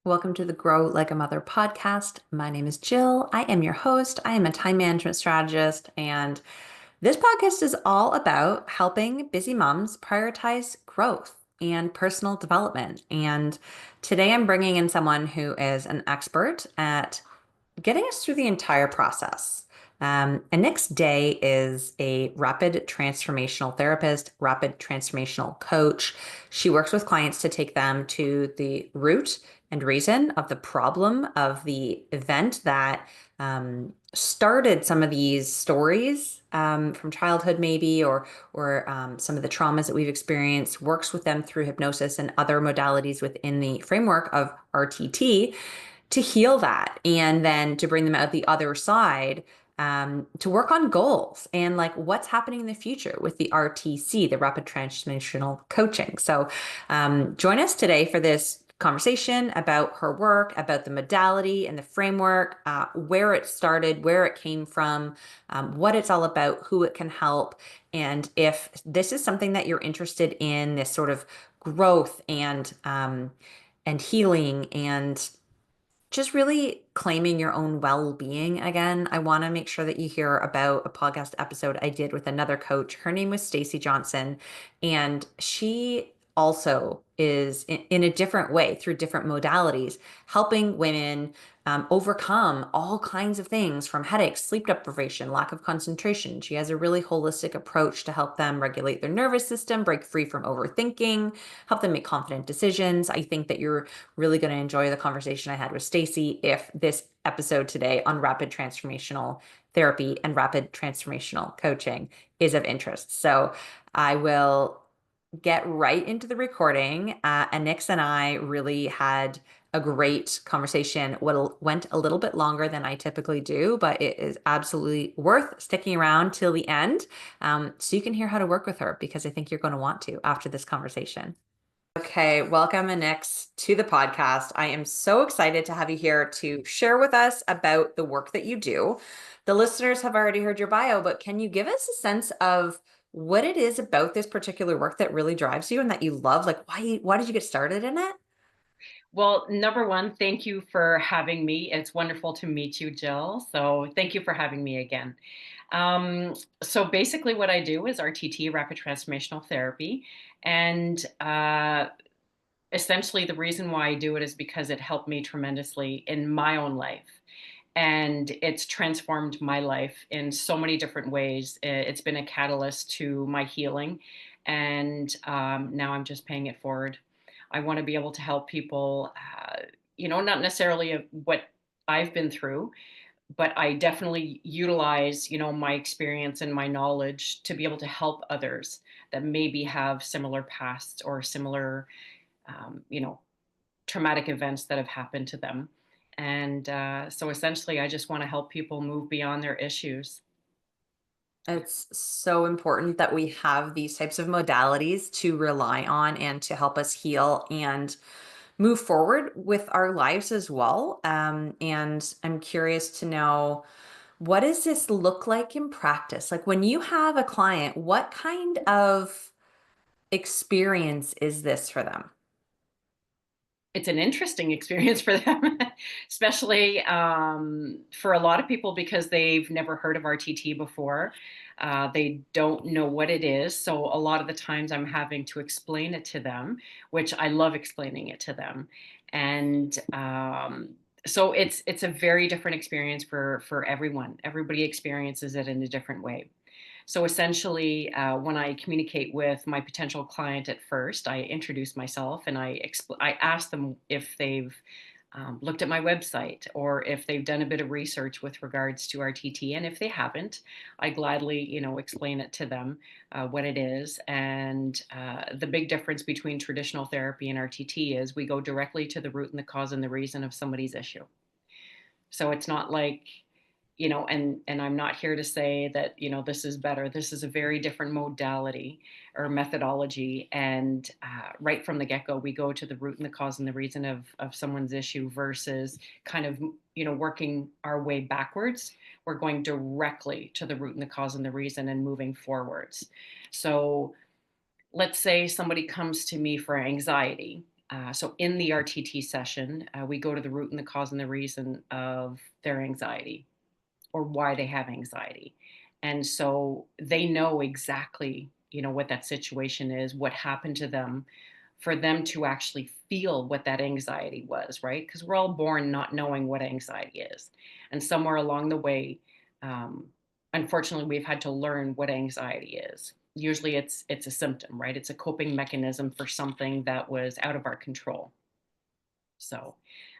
Welcome to the Grow Like a Mother podcast. My name is Jill. I am your host. I am a time management strategist, and this podcast is all about helping busy moms prioritize growth and personal development. And today I'm bringing in someone who is an expert at getting us through the entire process. Annyx Day is a rapid transformational therapist, rapid transformational coach. She works with clients to take them to the root and reason of the problem of the event that started some of these stories from childhood, maybe, or some of the traumas that we've experienced. Works with them through hypnosis and other modalities within the framework of RTT to heal that and then to bring them out the other side, to work on goals and like what's happening in the future with the RTC, the Rapid Transformational Coaching. So join us today for this conversation about her work, about the modality and the framework, where it started, where it came from, what it's all about, who it can help. And if this is something that you're interested in, this sort of growth and healing and just really claiming your own well-being again. I want to make sure that you hear about a podcast episode I did with another coach. Her name was Stacey Johnson, and she also is in a different way through different modalities, helping women overcome all kinds of things from headaches, sleep deprivation, lack of concentration. She has a really holistic approach to help them regulate their nervous system, break free from overthinking, help them make confident decisions. I think that you're really going to enjoy the conversation I had with Stacey if this episode today on rapid transformational therapy and rapid transformational coaching is of interest. So I will get right into the recording. Annyx and I really had a great conversation. What went a little bit longer than I typically do, but it is absolutely worth sticking around till the end, so you can hear how to work with her because I think you're going to want to after this conversation. Okay, welcome, Annyx, to the podcast. I am so excited to have you here to share with us about the work that you do. The listeners have already heard your bio, but can you give us a sense of what it is about this particular work that really drives you and that you love? Like, why did you get started in it? Well, number one, thank you for having me. It's wonderful to meet you, Jill. So thank you for having me again. So basically, what I do is RTT, Rapid Transformational Therapy, and essentially the reason why I do it is because it helped me tremendously in my own life. And it's transformed my life in so many different ways. It's been a catalyst to my healing, and now I'm just paying it forward. I want to be able to help people, not necessarily what I've been through, but I definitely utilize, my experience and my knowledge to be able to help others that maybe have similar pasts or similar, um, you know, traumatic events that have happened to them. And so essentially, I just want to help people move beyond their issues. It's so important that we have these types of modalities to rely on and to help us heal and move forward with our lives as well. And I'm curious to know, what does this look like in practice? Like when you have a client, what kind of experience is this for them? It's an interesting experience for them, especially for a lot of people because they've never heard of RTT before. They don't know what it is. So a lot of the times I'm having to explain it to them, which I love explaining it to them. And so it's a very different experience for everyone. Everybody experiences it in a different way. So essentially, when I communicate with my potential client at first, I introduce myself and I ask them if they've looked at my website or if they've done a bit of research with regards to RTT. And if they haven't, I gladly, explain it to them, what it is. And the big difference between traditional therapy and RTT is we go directly to the root and the cause and the reason of somebody's issue. So it's not like, and I'm not here to say that, this is better. This is a very different modality or methodology. And right from the get-go, we go to the root and the cause and the reason of someone's issue versus kind of, working our way backwards. We're going directly to the root and the cause and the reason and moving forwards. So let's say somebody comes to me for anxiety. So in the RTT session, we go to the root and the cause and the reason of their anxiety or why they have anxiety. And so they know exactly, what that situation is, what happened to them, for them to actually feel what that anxiety was, right? Because we're all born not knowing what anxiety is. And somewhere along the way, um, unfortunately, we've had to learn what anxiety is. Usually it's a symptom, right? It's a coping mechanism for something that was out of our control. So,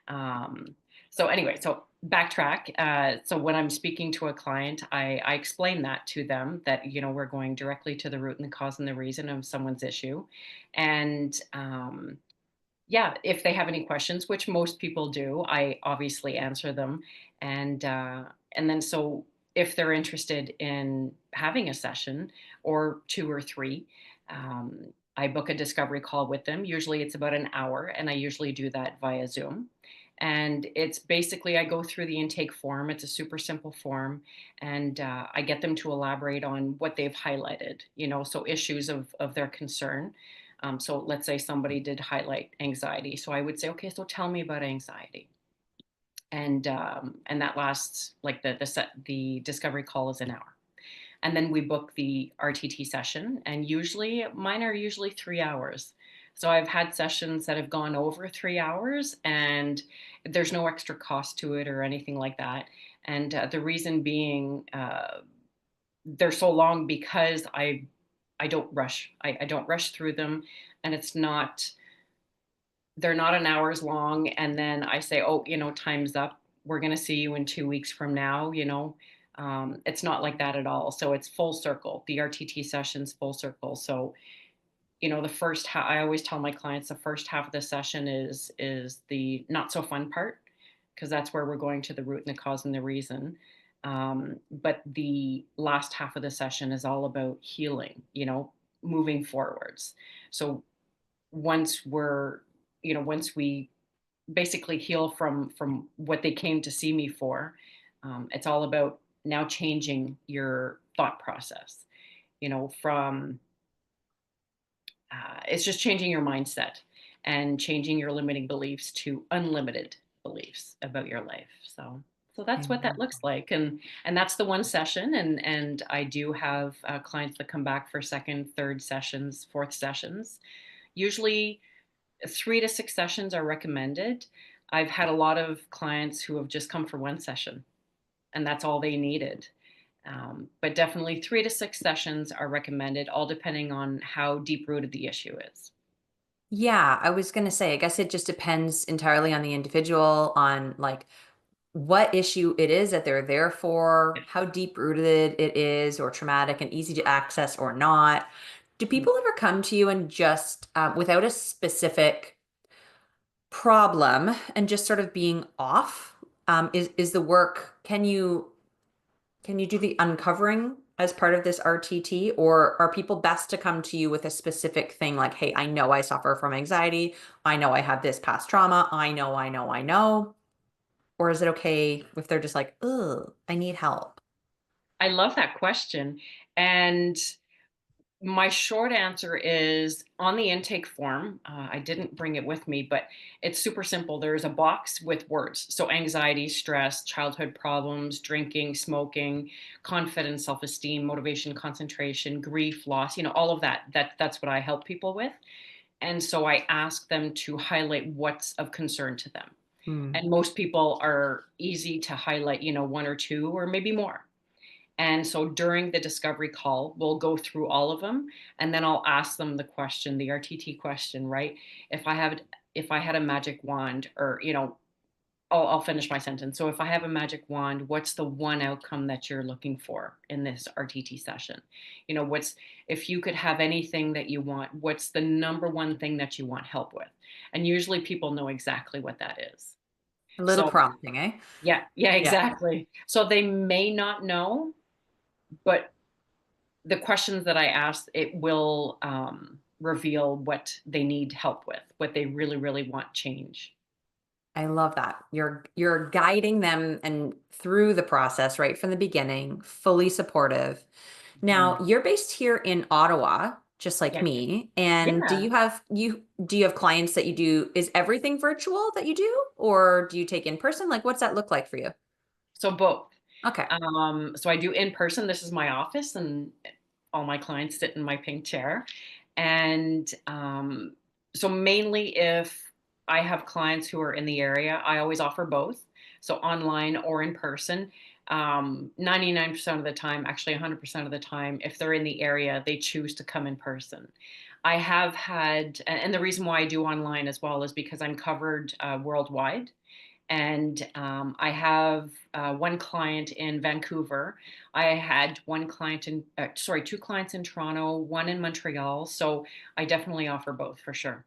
um, so anyway, so backtrack. So when I'm speaking to a client, I explain that to them that, we're going directly to the root and the cause and the reason of someone's issue. And yeah, if they have any questions, which most people do, I obviously answer them. And then so if they're interested in having a session or two or three, I book a discovery call with them. Usually it's about an hour, and I usually do that via Zoom. And it's basically I go through the intake form. It's a super simple form, and I get them to elaborate on what they've highlighted. So issues of their concern. So let's say somebody did highlight anxiety. So I would say, okay, so tell me about anxiety. And that lasts like the discovery call is an hour. And then we book the RTT session. And usually mine are usually 3 hours. So I've had sessions that have gone over 3 hours, and there's no extra cost to it or anything like that. And the reason being, they're so long because I don't rush. I don't rush through them, and they're not an hour's long. And then I say, oh, time's up. We're going to see you in 2 weeks from now. It's not like that at all. So it's full circle. The RTT session's full circle. So the first half, I always tell my clients the first half of the session is the not so fun part, because that's where we're going to the root and the cause and the reason. But the last half of the session is all about healing, moving forwards. So once we're, once we basically heal from what they came to see me for, it's all about now changing your thought process, from it's just changing your mindset and changing your limiting beliefs to unlimited beliefs about your life. So I that's what that love looks like. And that's the one session. And I do have clients that come back for second, third sessions, fourth sessions. Usually 3 to 6 sessions are recommended. I've had a lot of clients who have just come for one session, and that's all they needed. But definitely 3 to 6 sessions are recommended, all depending on how deep rooted the issue is. Yeah, I was gonna say, I guess it just depends entirely on the individual, on like what issue it is that they're there for, how deep rooted it is, or traumatic and easy to access or not. Do people ever come to you and just without a specific problem and just sort of being off? Is the work, can you do the uncovering as part of this RTT, or are people best to come to you with a specific thing like, hey, I know I suffer from anxiety. I know I have this past trauma. I know. Or is it okay if they're just like, ugh, I need help? I love that question. And my short answer is on the intake form. I didn't bring it with me, but it's super simple. There's a box with words. So anxiety, stress, childhood problems, drinking, smoking, confidence, self-esteem, motivation, concentration, grief, loss, all of that. That's what I help people with. And so I ask them to highlight what's of concern to them. Hmm. And most people are easy to highlight, one or two or maybe more. And so during the discovery call, we'll go through all of them, and then I'll ask them the question, the RTT question, right? If I have, if I had a magic wand, or I'll finish my sentence. So if I have a magic wand, what's the one outcome that you're looking for in this RTT session? What's, if you could have anything that you want, what's the number one thing that you want help with? And usually people know exactly what that is. A little So prompting, eh? yeah, Yeah. exactly. So they may not know, but the questions that I ask, it will reveal what they need help with, what they really, really want change. I love that. You're guiding them and through the process right from the beginning, fully supportive. Mhm. Now, you're based here in Ottawa, just like Yeah. me. And Yeah. do you have clients that you do, is everything virtual that you do, or do you take in person? Like, what's that look like for you? So both. Okay. So I do in person. This is my office, and all my clients sit in my pink chair. And so mainly if I have clients who are in the area, I always offer both. So online or in person. 99% of the time, actually 100% of the time, if they're in the area, they choose to come in person. I have had, and the reason why I do online as well is because I'm covered worldwide. And I have one client in Vancouver. I had one client in, sorry, two clients in Toronto, one in Montreal. So I definitely offer both for sure.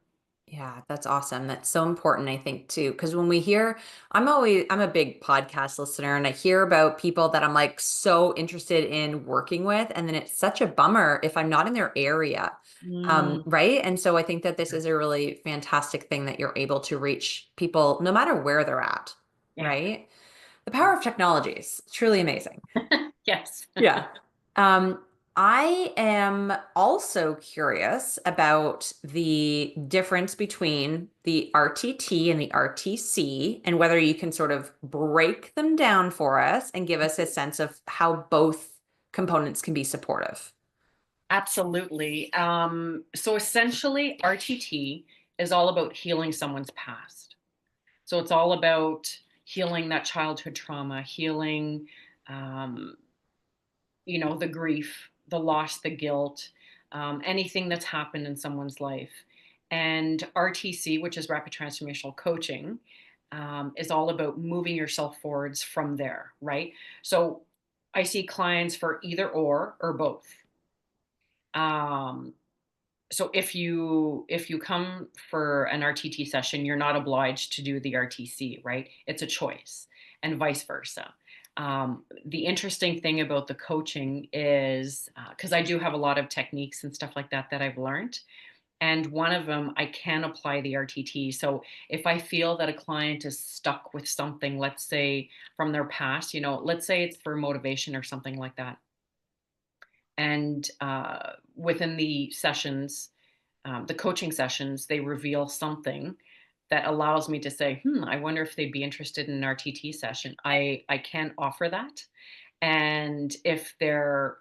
Yeah, that's awesome. That's so important, I think, too. Because when we hear, I'm a big podcast listener and I hear about people that I'm like so interested in working with. And then it's such a bummer if I'm not in their area. Mm, Right. And so I think that this is a really fantastic thing that you're able to reach people no matter where they're at. yeah. Right. The power of technology is truly amazing. Yes. Yeah. Um, I am also curious about the difference between the RTT and the RTC and whether you can sort of break them down for us and give us a sense of how both components can be supportive. Absolutely. So essentially, RTT is all about healing someone's past. So it's all about healing that childhood trauma, healing um, the grief, the loss, the guilt, anything that's happened in someone's life. And RTC, which is Rapid Transformational Coaching, is all about moving yourself forwards from there, right? So I see clients for either or both. Um, so if you come for an RTT session, you're not obliged to do the RTC, right? It's a choice, and vice versa. The interesting thing about the coaching is because I do have a lot of techniques and stuff like that that I've learned. And one of them, I can apply the RTT. So if I feel that a client is stuck with something, let's say from their past, let's say it's for motivation or something like that. And within the sessions, the coaching sessions, they reveal something that allows me to say, I wonder if they'd be interested in an RTT session. I can offer that. And if they're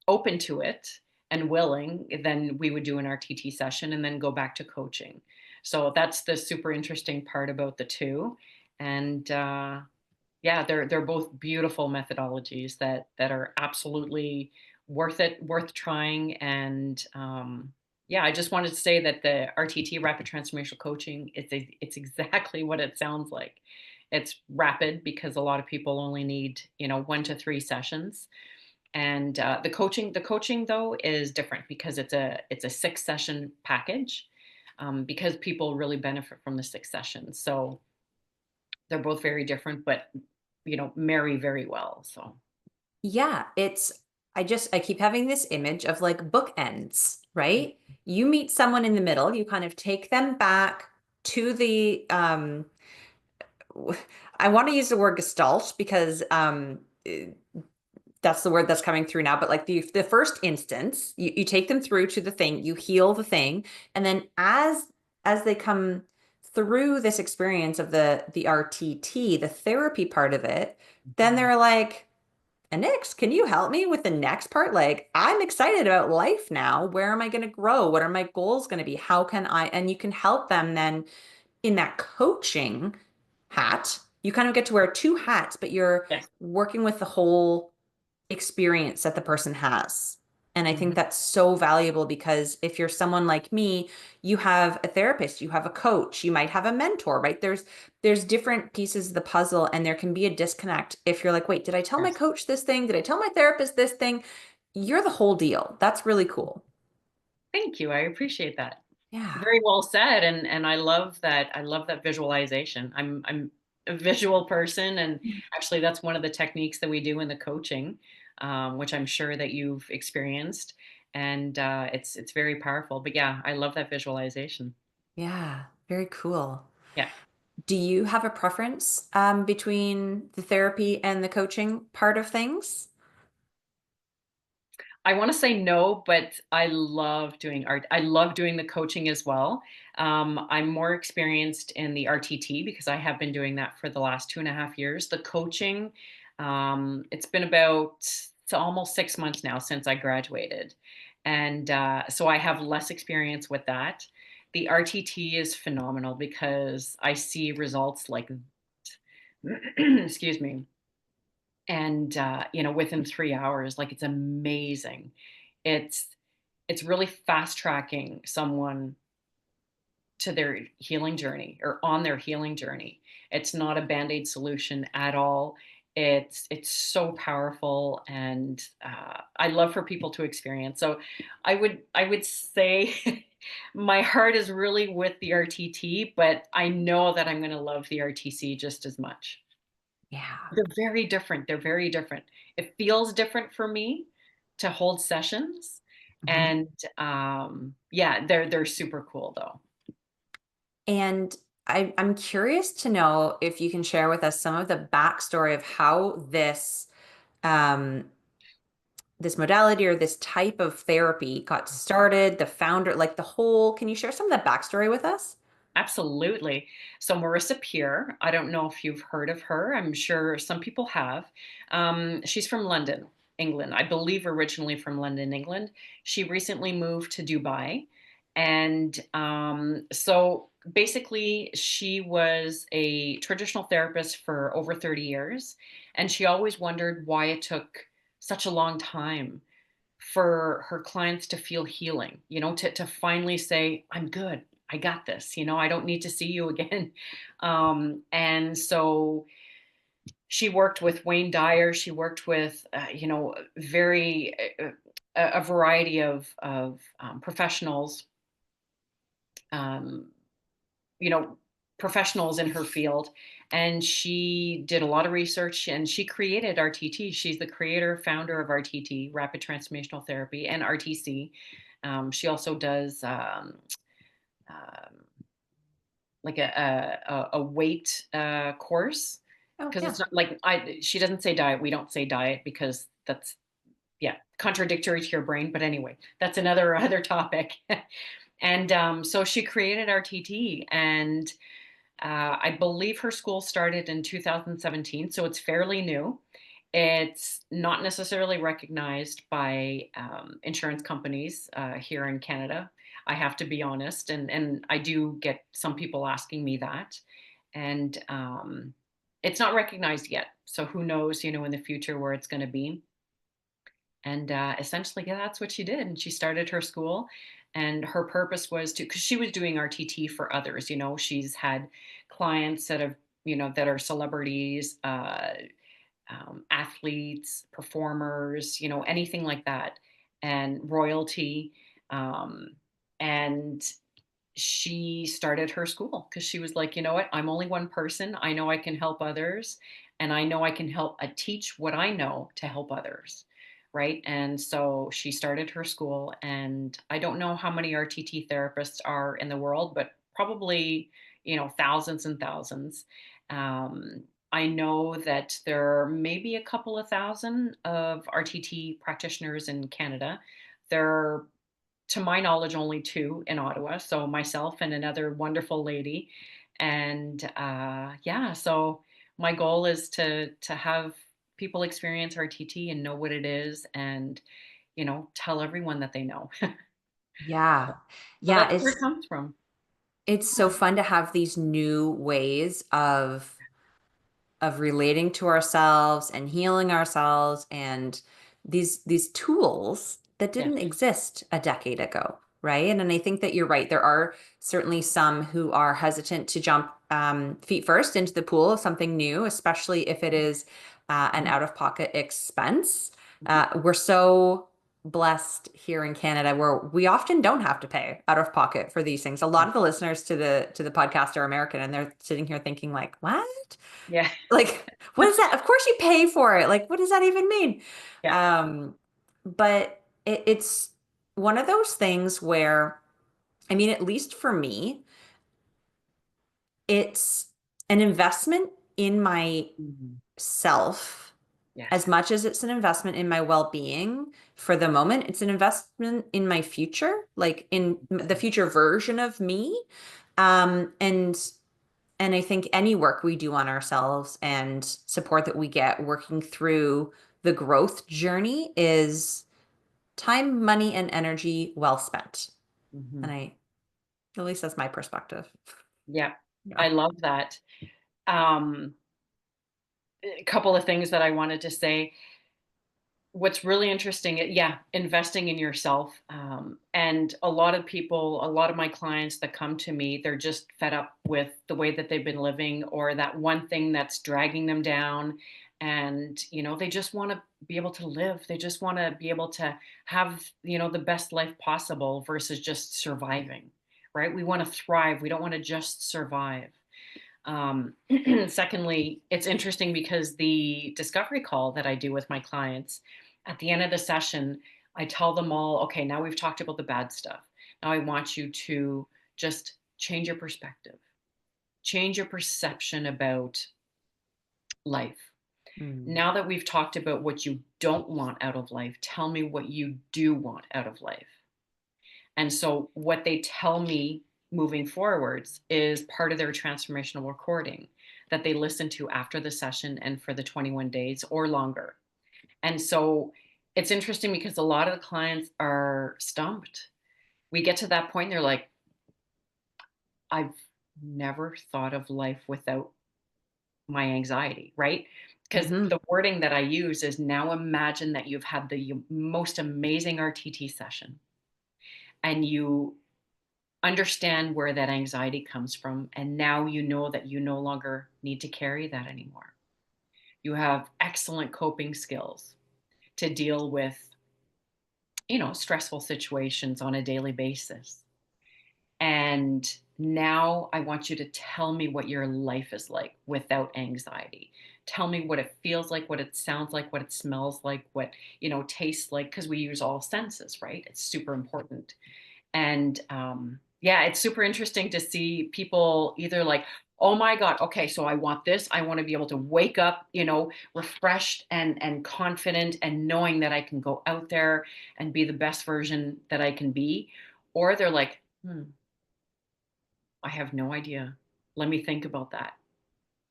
open to it and willing, then we would do an RTT session and then go back to coaching. So that's the super interesting part about the two. And yeah, they're both beautiful methodologies that are absolutely worth trying. And yeah, I just wanted to say that the RTT, Rapid Transformational Coaching, it's exactly what it sounds like. It's rapid because a lot of people only need 1 to 3 sessions. And the coaching though is different because it's a 6 session package, because people really benefit from the 6 sessions. So they're both very different, but marry very well. So Yeah, I keep having this image of like bookends, right? You meet someone in the middle, you kind of take them back to the I want to use the word gestalt because that's the word that's coming through now, but like the first instance, you take them through to the thing, you heal the thing, and then as they come through this experience of the RTT, the therapy part of it, then Mhm. they're like, Annyx, can you help me with the next part? Like, I'm excited about life now. Where am I going to grow? What are my goals going to be? How can I? And you can help them then in that coaching hat. You kind of get to wear two hats, but you're Yes. working with the whole experience that the person has. And I think Mhm. that's so valuable because if you're someone like me, you have a therapist, you have a coach, you might have a mentor, right? There's different pieces of the puzzle and there can be a disconnect if you're like, wait, did I tell my Yes. coach this thing? Did I tell my therapist this thing? You're the whole deal. That's really cool. Thank you. I appreciate that. Yeah. Very well said. And I love that. I love that visualization. I'm a visual person, and actually, that's one of the techniques that we do in the coaching, which I'm sure that you've experienced. And it's very powerful. But yeah, I love that visualization. Yeah. Very cool. Yeah. Do you have a preference between the therapy and the coaching part of things? I want to say no, but I love doing art. I love doing the coaching as well. I'm more experienced in the RTT because I have been doing that for the last 2.5 years. The coaching, it's been about it's almost 6 months now since I graduated. And so I have less experience with that. The RTT is phenomenal because I see results like, excuse me, and within 3 hours, like it's amazing. it's it's really fast tracking someone to their healing journey or on their healing journey. It's not a band-aid solution at all. It's so powerful, and I love for people to experience. So I would say my heart is really with the RTT, but I know that I'm going to love the RTC just as much. Yeah. They're very different, they're very different. It feels different for me to hold sessions, Mhm. and, yeah, they're super cool, though. And I'm curious to know if you can share with us some of the backstory of how um, this modality or this type of therapy got started, the founder, like the whole, can you share some of the backstory with us? Absolutely. So Marissa Peer, I don't know if you've heard of her. I'm sure some people have. She's from London, England. I believe originally from London, England. She recently moved to Dubai. And so basically, she was a traditional therapist for over 30 years. And she always wondered why it took such a long time for her clients to feel healing, to finally say, I'm good. I got this. I don't need to see you again. And so she worked with Wayne Dyer. She worked with, very a variety of professionals, um, you know, professionals in her field. And she did a lot of research and she created RTT. She's the creator, founder of RTT, Rapid Transformational Therapy, and RTC. She also does um, like a weight course, Oh, because yeah. it's not like she doesn't say diet. We don't say diet because that's, yeah, contradictory to your brain. But anyway, that's another other topic. And so she created RTT, and I believe her school started in 2017, so it's fairly new. It's not necessarily recognized by insurance companies here in Canada. I have to be honest, and I do get some people asking me that, and it's not recognized yet. So who knows, in the future where it's going to be. And essentially, yeah, that's what she did. And she started her school. And her purpose was to, because she was doing RTT for others. She's had clients that are celebrities, athletes, performers, anything like that, and royalty. Um, and she started her school because she was like, you know what? I'm only one person. I know I can help others, and I know I can help teach what I know to help others. Right. And so she started her school, and I don't know how many RTT therapists are in the world, but probably, thousands and thousands. I know that there are maybe a couple of thousand of RTT practitioners in Canada. There are, to my knowledge, only two in Ottawa. So myself and another wonderful lady. And yeah, so my goal is to have people experience RTT and know what it is, and tell everyone that they know. Yeah. So Yeah, that's where it comes from. it's so fun to have these new ways of relating to ourselves and healing ourselves and these tools that Yeah. didn't exist a decade ago, right? And I think that you're right. There are certainly some who are hesitant to jump feet first into the pool of something new, especially if it is an out-of-pocket expense. We're so blessed here in Canada where we often don't have to pay out of pocket for these things. A lot of the listeners to the podcast are American, and they're sitting here thinking like, "What? Yeah. Like, what is that? Of course you pay for it. Like, what does that even mean?" Yeah. Um, but it's one of those things where, I mean, at least for me, it's an investment in Mhm. myself As Yes. much as it's an investment in my well-being for the moment, it's an investment in my future, like in the future version of me. Um, and and I think any work we do on ourselves and support that we get working through the growth journey is time, money, and energy well spent. Hmm. And at least that's my perspective. Yeah, Yeah. I love that. Um, a couple of things that I wanted to say. What's really interesting, yeah, investing in yourself. And a lot of people, a lot of my clients that come to me, they're just fed up with the way that they've been living or that one thing that's dragging them down. And, they just want to be able to live. They just want to be able to have, the best life possible versus just surviving, right? We want to thrive. We don't want to just survive. Um, Secondly, it's interesting because the discovery call that I do with my clients, at the end of the session, I tell them all, okay, now we've talked about the bad stuff. Now I want you to just change your perspective, change your perception about life. Mm. Now that we've talked about what you don't want out of life, tell me what you do want out of life. And so what they tell me moving forwards is part of their transformational recording that they listen to after the session and for the 21 days or longer. And so it's interesting because a lot of the clients are stumped. We get to that point and they're like, I've never thought of life without my anxiety, right? Because Hmm. the wording that I use is now imagine that you've had the most amazing RTT session and you understand where that anxiety comes from. And now you know that you no longer need to carry that anymore. You have excellent coping skills to deal with, stressful situations on a daily basis. And now I want you to tell me what your life is like without anxiety. Tell me what it feels like, what it sounds like, what it smells like, what, tastes like, because we use all senses, right? It's super important. And yeah, it's super interesting to see people either like, oh my God, okay, so I want this. I want to be able to wake up, refreshed and confident and knowing that I can go out there and be the best version that I can be. Or they're like, I have no idea. Let me think about that.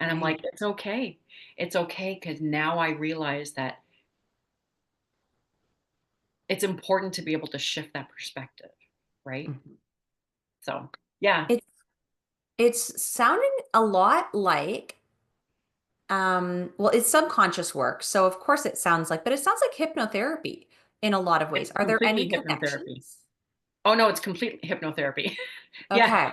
And I'm Right. like, it's okay. It's okay because now I realize that it's important to be able to shift that perspective, right? Mhm. So, yeah. It's it's sounding a lot like well, it's subconscious work. So of course it sounds like, but it sounds like hypnotherapy in a lot of ways. It's Are there any completely hypnotherapy. connections? Oh, no, it's complete hypnotherapy. Yeah, Okay. yeah,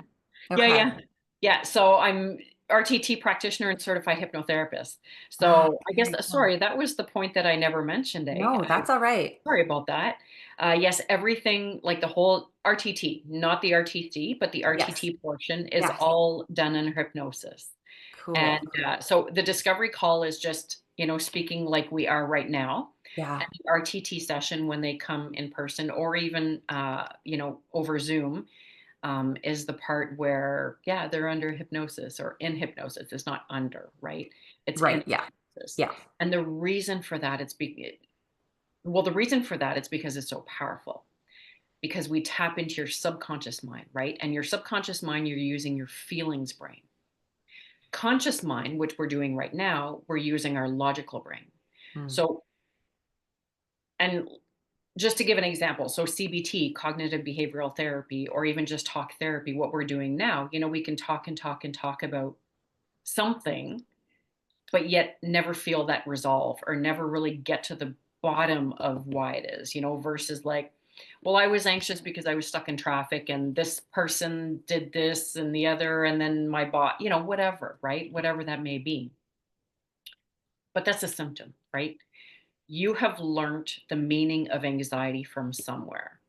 Okay. yeah. Yeah, so I'm RTT practitioner and certified hypnotherapist. Ah, So I guess, very cool. sorry, that was the point that I never mentioned, eh? No, that's all right. Sorry about that. Yes, everything, like the whole RTT, not the RTC, but the Yes. RTT portion is Yes. all done in hypnosis. And Cool. so the discovery call is just, speaking like we are right now. Yeah. And the RTT session, when they come in person or even, over Zoom, is the part where, yeah, they're under hypnosis or in hypnosis. It's not under, right? It's in Right. Yeah. hypnosis. Yeah. And the reason for that, well, the reason for that, it's because it's so powerful. Because we tap into your subconscious mind, right? And your subconscious mind, you're using your feelings brain. Conscious mind, which we're doing right now, we're using our logical brain. Mm. So, and just to give an example, so CBT, cognitive behavioral therapy, or even just talk therapy, what we're doing now, we can talk and talk and talk about something, but yet never feel that resolve or never really get to the bottom of why it is, versus like, well, I was anxious because I was stuck in traffic and this person did this and the other, and then my boss, whatever, right? Whatever that may be. But that's a symptom, right? You have learned the meaning of anxiety from somewhere.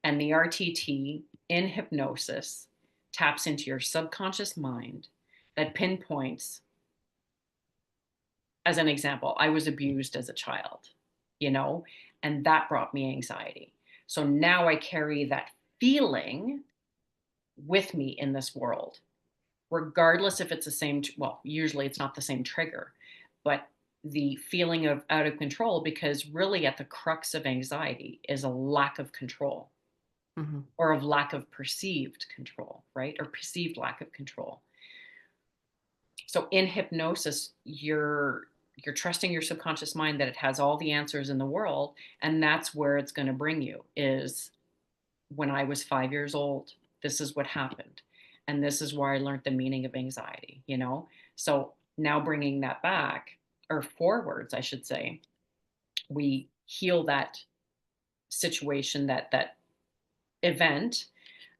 And the RTT in hypnosis taps into your subconscious mind that pinpoints, as an example, I was abused as a child, you know, and that brought me anxiety. So now I carry that feeling with me in this world, regardless if it's the same, well, usually it's not the same trigger, but the feeling of out of control, because really at the crux of anxiety is a lack of control, Hmm. or of lack of perceived control, right? Or perceived lack of control. So in hypnosis, you're trusting your subconscious mind that it has all the answers in the world, and that's where it's going to bring you is, when I was 5 years old, this is what happened, and this is where I learned the meaning of anxiety, you know? So now bringing that back, or forwards, I should say, we heal that situation, that event,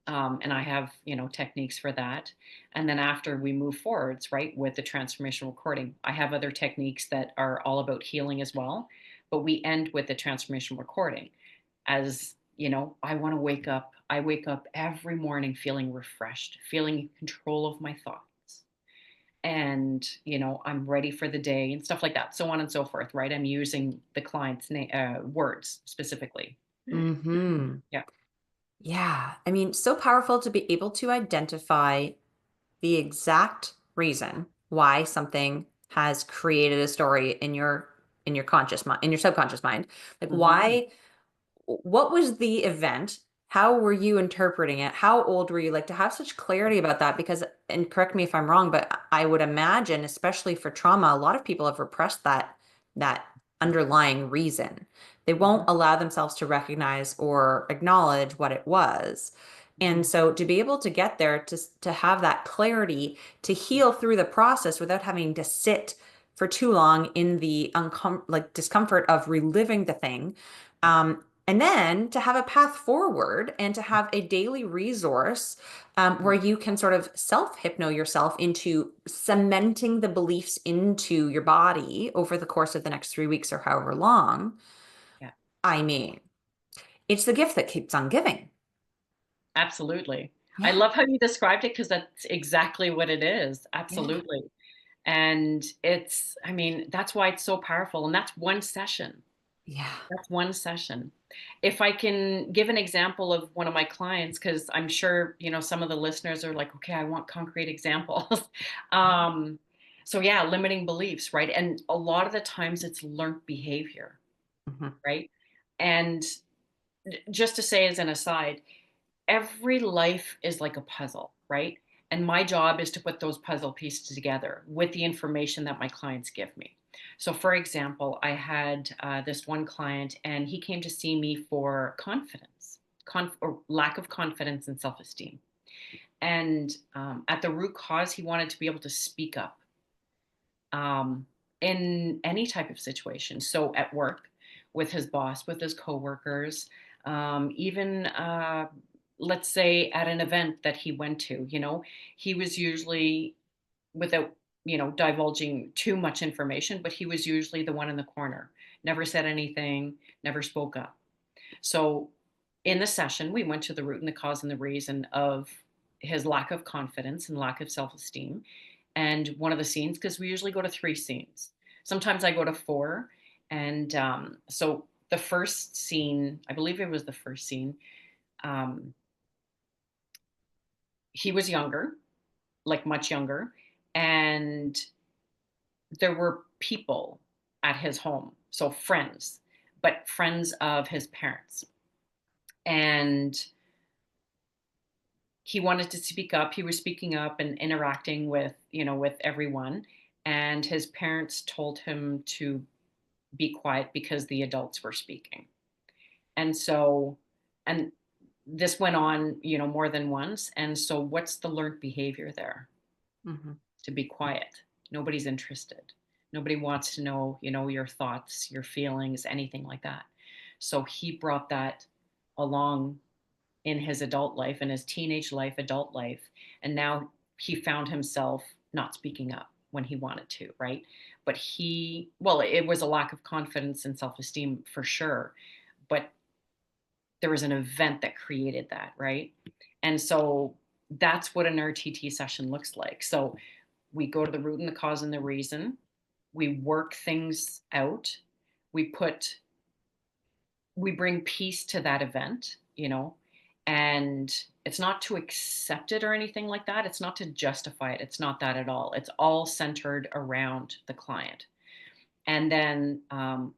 and I have, techniques for that. And then after we move forwards, right, with the transformational recording, I have other techniques that are all about healing as well. But we end with the transformational recording. As you know, I wake up every morning feeling refreshed, feeling in control of my thoughts. And, I'm ready for the day and stuff like that, so on and so forth, right? I'm using the client's name, words specifically. Hmm. Yeah. Yeah. I mean, so powerful to be able to identify the exact reason why something has created a story in your conscious mind, in your subconscious mind. Like Hmm. why, what was the event? How were you interpreting it? How old were you? Like to have such clarity about that because, and correct me if I'm wrong, but I would imagine, especially for trauma, a lot of people have repressed that underlying reason. They won't Hmm. allow themselves to recognize or acknowledge what it was. Hmm. And so to be able to get there to have that clarity to heal through the process without having to sit for too long in the like discomfort of reliving the thing, and then to have a path forward and to have a daily resource where you can sort of self-hypno yourself into cementing the beliefs into your body over the course of the next 3 weeks or however long. Yeah. I mean, it's the gift that keeps on giving. Absolutely. I Yeah, love how you described it, because that's exactly what it is. yeah, Absolutely. And I mean, that's why it's so powerful. And that's one session. yeah. That's one session. If I can give an example of one of my clients, because I'm sure, some of the listeners are like, okay, I want concrete examples. um, so, yeah, limiting beliefs, right? And a lot of the times it's learned behavior, Mhm, right? And just to say as an aside, every life is like a puzzle, right? And my job is to put those puzzle pieces together with the information that my clients give me. So, for example, I had this one client, and he came to see me for confidence, or lack of confidence and self esteem. And at the root cause, he wanted to be able to speak up um, in any type of situation. So, at work, with his boss, with his coworkers, even let's say at an event that he went to, he was usually, without divulging too much information, but he was usually the one in the corner, never said anything, never spoke up. So in the session, we went to the root and the cause and the reason of his lack of confidence and lack of self-esteem. And one of the scenes, because we usually go to 3 scenes, sometimes I go to 4. And so the first scene, I believe it was the first scene, um, he was younger, like much younger, and there were people at his home, so friends, but friends of his parents. And he wanted to speak up. He was speaking up and interacting with, with everyone. And his parents told him to be quiet because the adults were speaking. And so, and this went on, more than once. And so, what's the learned behavior there? mhm, To be quiet. Nobody's interested. Nobody wants to know, your thoughts, your feelings, anything like that. So he brought that along in his adult life, in his teenage life, adult life. And now he found himself not speaking up when he wanted to, right? But well, it was a lack of confidence and self esteem for sure. But there was an event that created that, right? And so that's what an RTT session looks like. So we go to the root and the cause and the reason. We work things out. We put we bring peace to that event, and it's not to accept it or anything like that. It's not to justify it. It's not that at all. It's all centered around the client. and then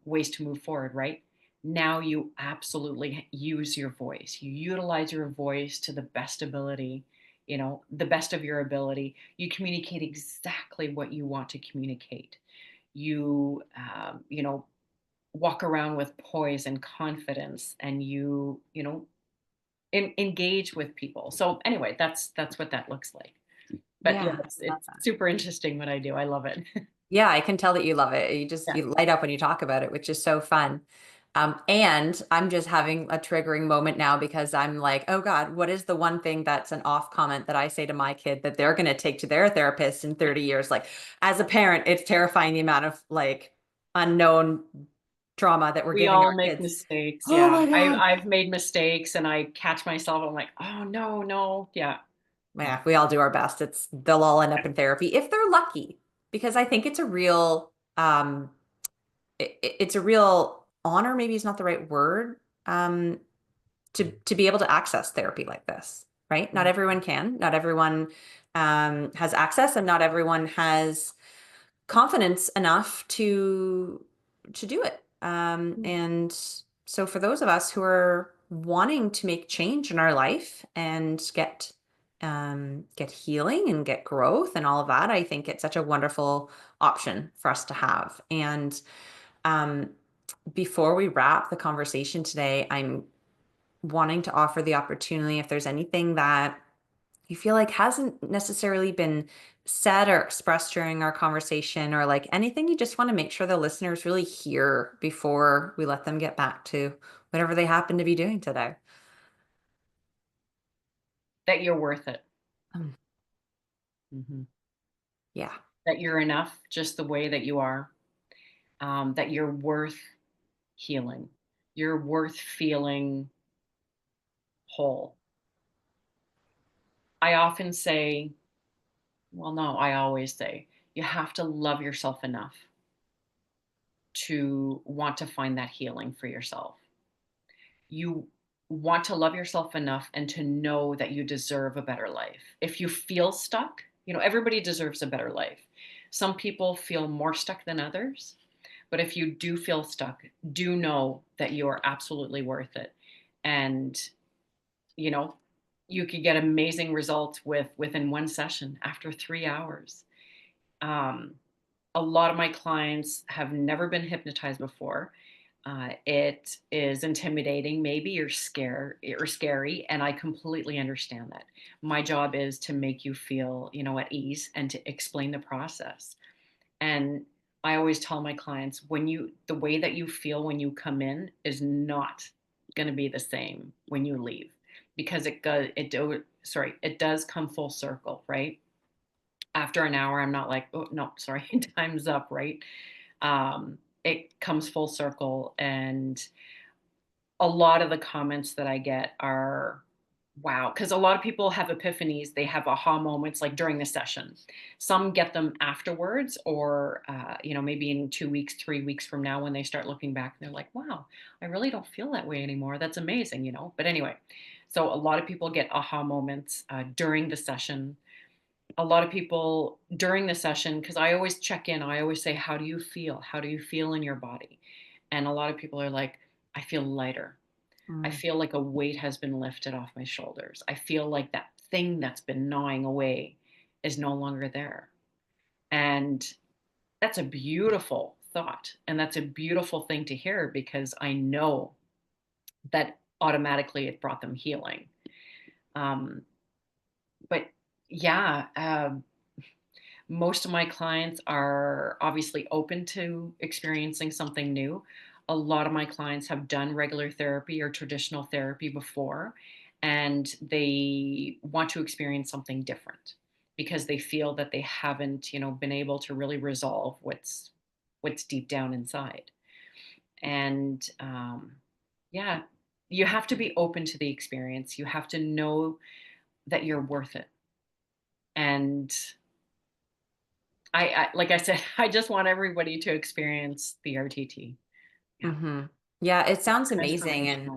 ways to move forward, right? Now you absolutely use your voice. You utilize your voice to the best ability, the best of your ability. You communicate exactly what you want to communicate. You walk around with poise and confidence, and engage with people. So anyway, that's what that looks like. But yeah, Yeah, it's, I love it's that. super interesting what I do. I love it. Yeah, I can tell that you love it. Yeah. You light up when you talk about it, which is so fun. And I'm just having a triggering moment now because I'm like, oh God, what is the one thing that's an off comment that I say to my kid that they're going to take to their therapist in 30 years? Like, as a parent, it's terrifying the amount of like unknown trauma that we're We giving all our make kids. mistakes. Oh Yeah. my I, God. I've made mistakes and I catch myself. I'm like, oh, no, no. Yeah. Yeah, we all do our best. They'll all end up in therapy if they're lucky, because I think it's a real it's a real honor, maybe is not the right word, to be able to access therapy like this, right? Not everyone can, not everyone has access, and not everyone has confidence enough to do it. And so for those of us who are wanting to make change in our life and get healing and get growth and all of that, I think it's such a wonderful option for us to have. And um, before we wrap the conversation today, I'm wanting to offer the opportunity if there's anything that you feel like hasn't necessarily been said or expressed during our conversation, or like anything you just want to make sure the listeners really hear before we let them get back to whatever they happen to be doing today. That you're worth it. Um, Mhm. yeah. That you're enough just the way that you are. That you're worth healing. You're worth feeling whole. I often say, well, no, I always say, you have to love yourself enough to want to find that healing for yourself. You want to love yourself enough and to know that you deserve a better life. If you feel stuck, everybody deserves a better life. Some people feel more stuck than others, but if you do feel stuck, do know that you are absolutely worth it. And, you know, you could get amazing results within one session after 3 hours. Um, a lot of my clients have never been hypnotized before. It is intimidating. Maybe you're scared or scary, and I completely understand that. My job is to make you feel, at ease and to explain the process. And I always tell my clients, the way that you feel when you come in is not going to be the same when you leave, because it does come full circle, right? After an hour, I'm not like, oh no, sorry, time's up, right? It comes full circle, and a lot of the comments that I get are, wow, because a lot of people have epiphanies, they have aha moments like during the session. Some get them afterwards, or maybe in 2 weeks, 3 weeks from now, when they start looking back, they're like, wow, I really don't feel that way anymore. That's amazing. But anyway, so a lot of people get aha moments during the session. A lot of people during the session, because I always check in, I always say, how do you feel? How do you feel in your body? And a lot of people are like, I feel lighter. I Mm. feel like a weight has been lifted off my shoulders. I feel like that thing that's been gnawing away is no longer there. And that's a beautiful thought. And that's a beautiful thing to hear, because I know that automatically it brought them healing. Um, but yeah, most of my clients are obviously open to experiencing something new. A lot of my clients have done regular therapy or traditional therapy before, and they want to experience something different because they feel that they haven't, been able to really resolve what's deep down inside. And yeah, you have to be open to the experience. You have to know that you're worth it. And like I said, I just want everybody to experience the RTT. Yeah. Hmm. Yeah, it sounds amazing. And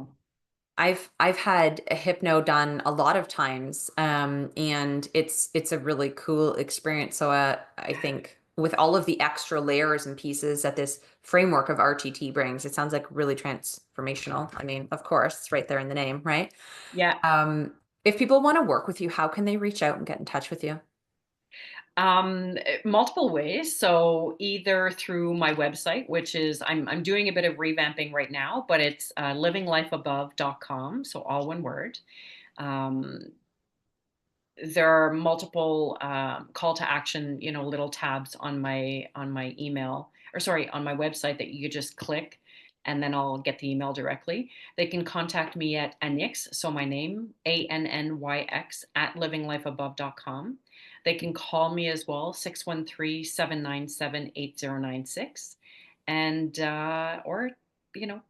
Transformational. I've had a hypno done a lot of times, and it's a really cool experience. So I think with all of the extra layers and pieces that this framework of RTT brings, it sounds like really transformational. I mean, of course, it's right there in the name, right? Yeah. Um, if people want to work with you, how can they reach out and get in touch with you? Multiple ways. So either through my website, which is I'm doing a bit of revamping right now, but it's livinglifeabove.com. So all one word. Um, there are multiple call to action, little tabs on my email, or sorry, on my website that you could just click, and then I'll get the email directly. They can contact me at Annyx, so my name, ANNYX, at livinglifeabove.com. They can call me as well, 613-797-8096. And or you know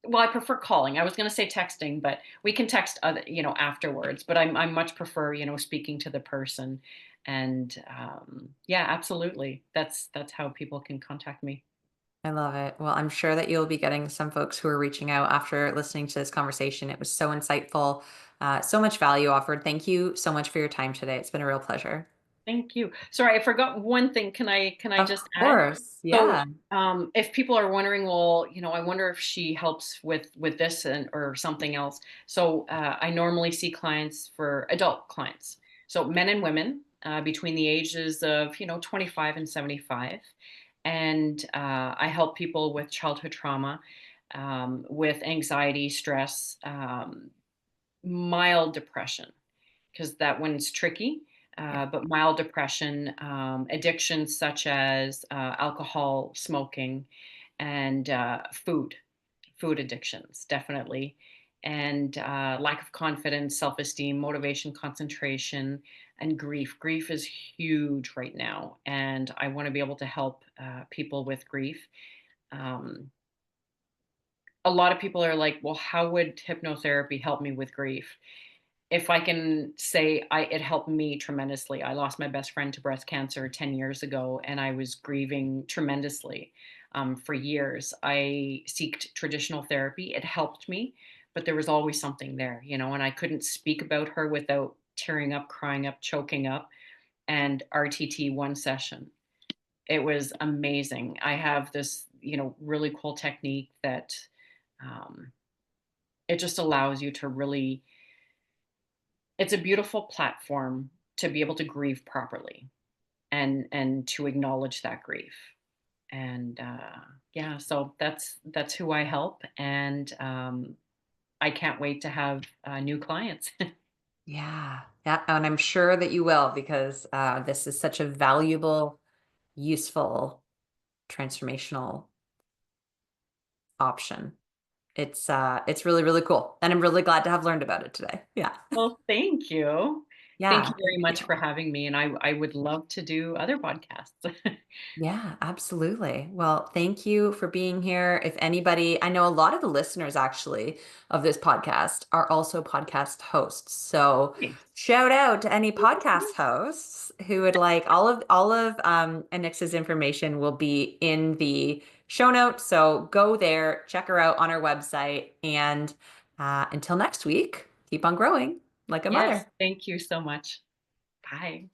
well, I prefer calling. I was going to say texting, but we can text afterwards. But I much prefer speaking to the person. And yeah, absolutely. That's how people can contact me. I love it. Well, I'm sure that you'll be getting some folks who are reaching out after listening to this conversation. It was so insightful, so much value offered. Thank you so much for your time today. It's been a real pleasure. Thank you. Sorry, I forgot one thing. Can I Of just add? course. So, Yeah. if people are wondering, well, I wonder if she helps with this and or something else. So, I normally see clients for adult clients, so men and women between the ages of 25 and 75, and I help people with childhood trauma, with anxiety, stress, mild depression because that one's tricky. Yeah. But mild depression, addictions such as alcohol, smoking, and food addictions, definitely, and lack of confidence, self esteem, motivation, concentration, and grief. Grief is huge right now, and I want to be able to help people with grief. Um, a lot of people are like, well, how would hypnotherapy help me with grief? If I can say it helped me tremendously. I lost my best friend to breast cancer 10 years ago, and I was grieving tremendously for years. I seeked traditional therapy. It helped me, but there was always something there, and I couldn't speak about her without tearing up, crying up, choking up. And RTT one session. It was amazing. I have this, really cool technique that um, it just allows you to really it's a beautiful platform to be able to grieve properly and to acknowledge that grief. And yeah, so that's who I help, and I can't wait to have new clients. Yeah. Yeah. And I'm sure that you will because this is such a valuable, useful, transformational option. It's really, really cool. And I'm really glad to have learned about it today. Yeah. Well, thank you. Thank Yeah. you very Thank much you. for having me, and I would love to do other podcasts. Yeah, absolutely. Well, thank you for being here. If anybody, I know a lot of the listeners actually of this podcast are also podcast hosts. So Nice. shout out to any podcast hosts who would like all of Anix's information will be in the show notes. So go there, check her out on her website, and until next week, keep on growing like a Yes, mother. thank you so much. Bye.